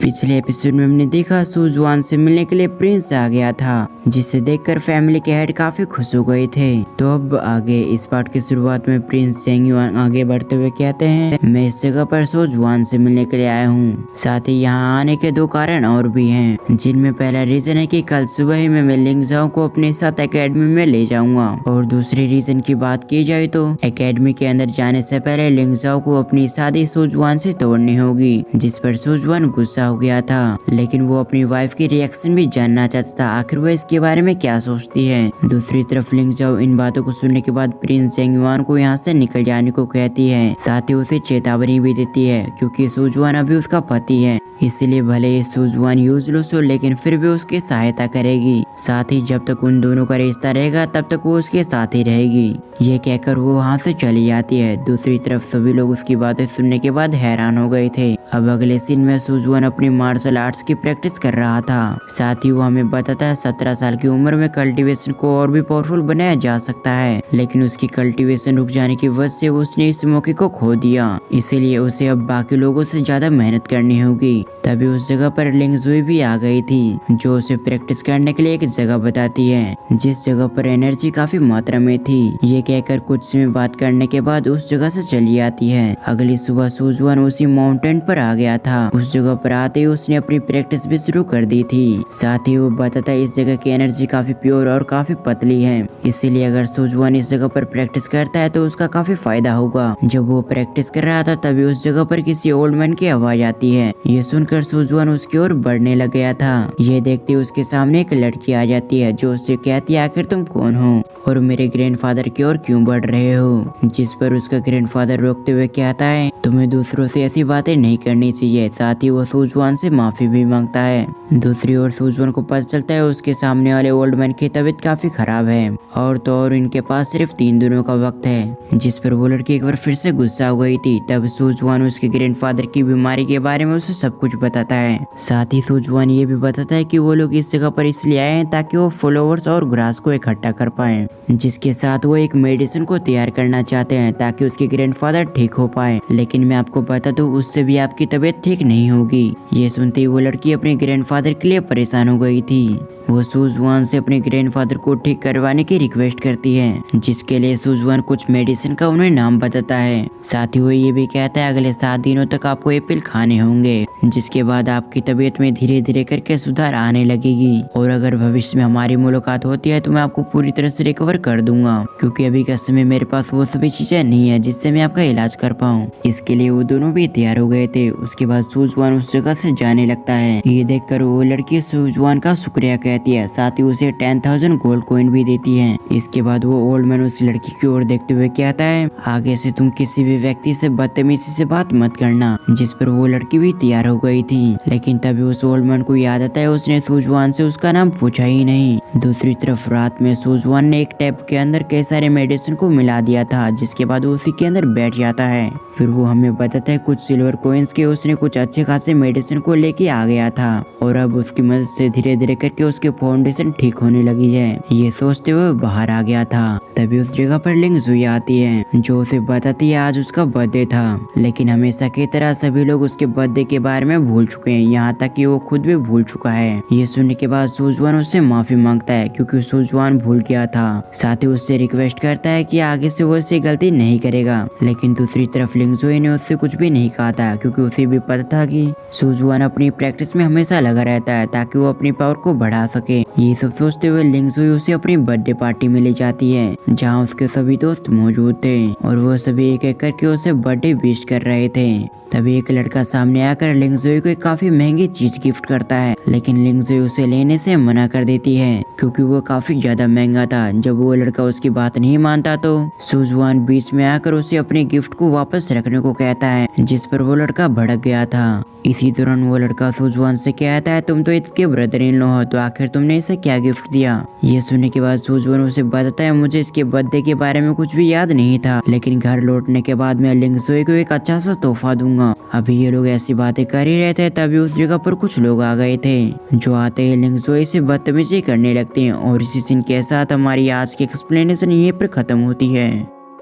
पिछले एपिसोड में हमने देखा सुजुआन से मिलने के लिए प्रिंस आ गया था, जिसे देखकर फैमिली के हेड काफी खुश हो गए थे। तो अब आगे इस पार्ट की शुरुआत में प्रिंस चेंगयुआन आगे बढ़ते हुए कहते हैं, मैं इस जगह पर सुजुआन से मिलने के लिए आया हूँ। साथ ही यहाँ आने के दो कारण और भी हैं, जिनमें पहला रीजन है कि कल सुबह ही मैं लिंग जाओ को अपने साथ एकेडमी में ले जाऊंगा, और दूसरे रीजन की बात की जाए तो एकेडमी के अंदर जाने से पहले लिंग जाओ को अपनी शादी सुजुआन से तोड़नी होगी, जिस पर सुजुआन गुस्सा हो गया था। लेकिन वो अपनी वाइफ की रिएक्शन भी जानना चाहता था, आखिर वो इसके बारे में क्या सोचती है। दूसरी तरफ लिंग जाओ इन बातों को सुनने के बाद प्रिंस चेंगयुआन को यहाँ से निकल जाने को कहती है, साथ ही उसे चेतावनी भी देती है, क्योंकि सुजुआन अभी उसका पति है, इसलिए भले ही सुजुआन यूजलेस हो लेकिन फिर भी उसकी सहायता करेगी। साथ ही जब तक उन दोनों का रिश्ता रहेगा तब तक वो उसके साथ ही रहेगी। ये कहकर वो वहाँ से चली जाती है। दूसरी तरफ सभी लोग उसकी बातें सुनने के बाद हैरान हो गए थे। अब अगले सीन में सुजुआन अपनी मार्शल आर्ट्स की प्रैक्टिस कर रहा था। साथ ही वो हमें बताता है 17 साल की उम्र में कल्टीवेशन को और भी पावरफुल बनाया जा सकता है, लेकिन उसकी कल्टीवेशन रुक जाने की वजह से उसने इस मौके को खो दिया, इसीलिए उसे अब बाकी लोगों से ज्यादा मेहनत करनी होगी। तभी उस जगह पर लिंग जुई भी आ गई थी, जो उसे प्रैक्टिस करने के लिए एक जगह बताती है, जिस जगह पर एनर्जी काफी मात्रा में थी। ये कहकर कुछ समय बात करने के बाद उस जगह से चली आती है। अगली सुबह सुजुआन उसी माउंटेन पर आ गया था। उस जगह पर आते ही उसने अपनी प्रैक्टिस भी शुरू कर दी थी। साथ ही वो बताता है इस जगह की एनर्जी काफी प्योर और काफी पतली है, इसीलिए अगर सुजुआन इस जगह पर प्रैक्टिस करता है तो उसका काफी फायदा होगा। जब वो प्रैक्टिस कर रहा था तभी उस जगह पर किसी ओल्ड मैन की आवाज आती है। ये सुनकर सुजुआन उसकी ओर बढ़ने लग गया था। ये देखते उसके सामने एक लड़की आ जाती है, जो उससे कहती है आखिर तुम कौन हो और मेरे ग्रैंडफादर की ओर क्यों बढ़ रहे हो। जिस पर उसका ग्रैंडफादर रोकते हुए कहता है तुम्हें दूसरों से ऐसी बातें नहीं करनी चाहिए। साथ ही वो सुजुआन से माफी भी मांगता है। दूसरी ओर सुजुआन को पता चलता है उसके सामने वाले ओल्ड मैन की तबीयत काफी खराब है, और तो और इनके पास सिर्फ 3 दिनों का वक्त है, जिस पर वो लड़की एक बार फिर से गुस्सा हो गई थी। तब सुजुआन उसके ग्रैंडफादर की बीमारी के बारे में उसे सब कुछ बताता है। साथ ही सुजुआन ये भी बताता है कि वो लोग इस जगह पर इसलिए आए हैं ताकि वो फॉलोअर्स और ग्रास को इकट्ठा कर पाए, जिसके साथ वो एक मेडिसिन को तैयार करना चाहते हैं ताकि उसके ग्रैंडफादर ठीक हो पाए। लेकिन मैं आपको बता दूं उससे भी आपकी तबीयत ठीक नहीं होगी। ये सुनते ही वो लड़की अपने ग्रैंडफादर के लिए परेशान हो गई थी। वो सुजुआन से अपने ग्रैंडफादर को ठीक करवाने की रिक्वेस्ट करती है, जिसके लिए सुजुआन कुछ मेडिसिन का उन्हें नाम बताता है। साथ ही वो ये भी कहता है अगले 7 दिनों तक आपको ये पिल खाने होंगे, जिसके बाद आपकी तबीयत में धीरे धीरे करके सुधार आने लगेगी, और अगर भविष्य में हमारी मुलाकात होती है तो मैं आपको पूरी तरह से रिकवर कर दूंगा, क्योंकि अभी के समय मेरे पास वो सभी चीजें नहीं है जिससे मैं आपका इलाज कर पाऊँ। इसके लिए वो दोनों भी तैयार हो गए थे। उसके बाद सुजुआन उस जगह से जाने लगता है। ये देखकर वो लड़की सुजुआन का शुक्रिया कहती है, साथ ही उसे 10,000 गोल्ड कॉइन भी देती है। इसके बाद वो ओल्ड मैन उस लड़की की ओर देखते हुए कहता है आगे से तुम किसी भी व्यक्ति से बदतमीजी से बात मत करना, जिस पर वो लड़की भी तैयार हो गई थी। लेकिन तभी उस ओल्ड मैन को याद आता है उसने सुजुआन से उसका नाम पूछा ही नहीं। दूसरी तरफ रात में सुजुआन ने एक टैब के अंदर कई सारे मेडिसिन को मिला दिया था, जिसके बाद वो उसी के अंदर बैठ जाता है। फिर वो हमें बताता है कुछ सिल्वर कॉइन्स के उसने कुछ अच्छे खासे मेडिसिन को लेके आ गया था, और अब उसकी मदद से धीरे धीरे करके उसके फाउंडेशन ठीक होने लगी है। ये सोचते हुए बाहर आ गया था। तभी उस जगह पर लिंग जुई आती है, जो उसे बताती है आज उसका बर्थडे था, लेकिन हमेशा की तरह सभी लोग उसके बर्थडे के बारे में भूल चुके हैं, यहाँ तक कि वो खुद भी भूल चुका है। ये सुनने के बाद सुजुआन उससे माफी मांगता है, क्योंकि सुजुआन भूल गया था। साथ ही उससे रिक्वेस्ट करता है कि आगे से वो ऐसी गलती नहीं करेगा। लेकिन दूसरी तरफ लिंग जुई ने उससे कुछ भी नहीं कहा था, क्योंकि उसे भी पता था कि सुजुआन अपनी प्रैक्टिस में हमेशा लगा रहता है ताकि वो अपनी पावर को बढ़ा सके। ये सब सोचते हुए लिंग जुई उसे अपनी बर्थडे पार्टी में ले जाती है, जहाँ उसके सभी दोस्त मौजूद थे, और वो सभी एक एक करके उसे बर्थडे विश कर रहे थे। तभी एक लड़का सामने आकर लिंग जुई को एक काफी महंगी चीज गिफ्ट करता है, लेकिन लिंग जुई उसे लेने से मना कर देती है, क्योंकि वो काफी ज्यादा महंगा था। जब वो लड़का उसकी बात नहीं मानता तो सुजुआन बीच में आकर उसे अपने गिफ्ट को वापस रखने को कहता है, जिस पर वो लड़का भड़क गया था। इसी दौरान वो लड़का सुजुआन से कहता है तुम तो इसके ब्रदर इन लॉ हो, तो आखिर तुमने इसे क्या गिफ्ट दिया। ये सुनने के बाद सुजुआन उसे बताता है मुझे इसके बर्थडे के बारे में कुछ भी याद नहीं था, लेकिन घर लौटने के बाद मैं लिंग जुई को एक अच्छा सा तोहफा दूंगा। अभी ये लोग ऐसी बातें कर ही रहे थे, तभी उस जगह पर कुछ लोग आ गए थे, जो आते ही लिंग जुई से बदतमीजी करने लगते हैं। और इसी सीन के साथ हमारी आज की एक्सप्लेनेशन यहीं पर खत्म होती है।